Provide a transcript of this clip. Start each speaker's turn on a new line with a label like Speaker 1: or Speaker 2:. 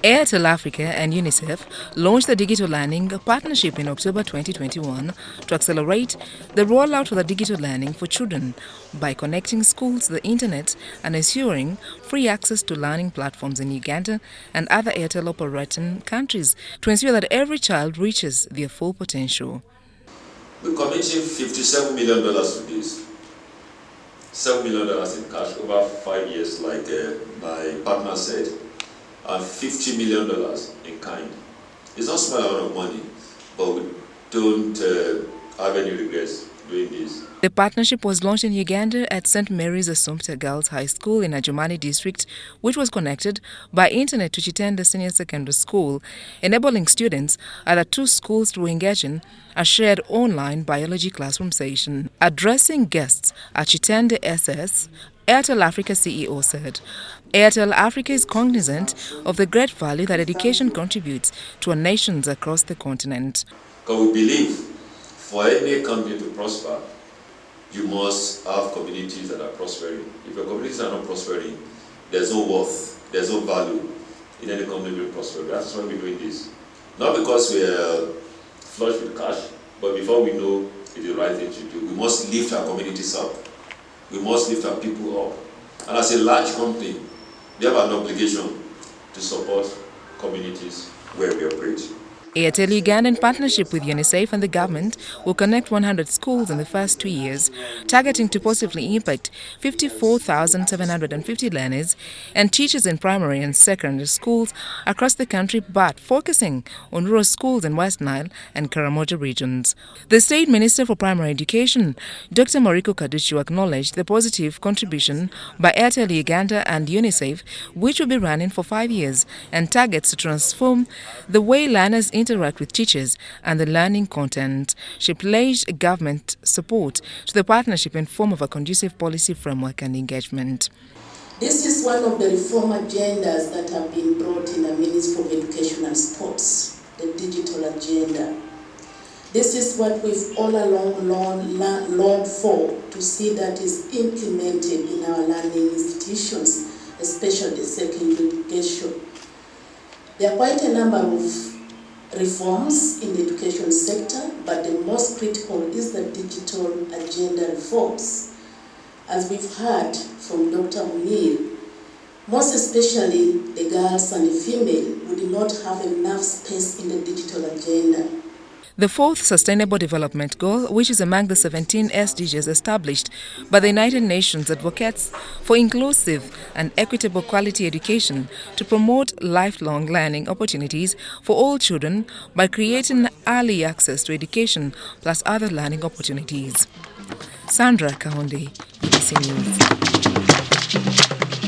Speaker 1: Airtel Africa and UNICEF launched the Digital Learning Partnership in October 2021 to accelerate the rollout of the digital learning for children by connecting schools to the internet and ensuring free access to learning platforms in Uganda and other Airtel Operating Countries to ensure that every child reaches their full potential.
Speaker 2: We're committing $57 million to this. $7 million in cash over 5 years, like my partner said, and $50 million in kind. It's not a small amount of money, but we don't have any regrets doing this.
Speaker 1: The partnership was launched in Uganda at St. Mary's Assumpta Girls High School in Adjumani district, which was connected by internet to Kitende Senior Secondary School, enabling students at the two schools to engage in a shared online biology classroom session. Addressing guests at Kitende SS, Airtel Africa CEO said, Airtel Africa is cognizant of the great value that education contributes to our nations across the continent.
Speaker 2: Because we believe for any country to prosper, you must have communities that are prospering. If your communities are not prospering, there's no worth, there's no value in any country being prospering. That's why we're doing this. Not because we're flush with cash, but before we know it's the right thing to do. We must lift our communities up. We must lift our people up. And as a large company, we have an obligation to support communities where we operate.
Speaker 1: Airtel Uganda, in partnership with UNICEF and the government, will connect 100 schools in the first 2 years, targeting to positively impact 54,750 learners and teachers in primary and secondary schools across the country, but focusing on rural schools in West Nile and Karamoja regions. The State Minister for Primary Education, Dr. Mariko Kaduchu, acknowledged the positive contribution by Airtel Uganda and UNICEF, which will be running for 5 years and targets to transform the way learners interact with teachers and the learning content. She pledged government support to the partnership in form of a conducive policy framework and engagement.
Speaker 3: This is one of the reform agendas that have been brought in the Ministry of Education and Sports, the digital agenda. This is what we've all along longed for, to see that is implemented in our learning institutions, especially secondary education. There are quite a number of reforms in the education sector, but the most critical is the digital agenda reforms. As we've heard from Dr. O'Neill, most especially the girls and the female would not have enough space in the digital agenda.
Speaker 1: The fourth Sustainable Development Goal, which is among the 17 SDGs established by the United Nations, advocates for inclusive and equitable quality education to promote lifelong learning opportunities for all children by creating early access to education plus other learning opportunities. Sandra Kahonde, BBC News.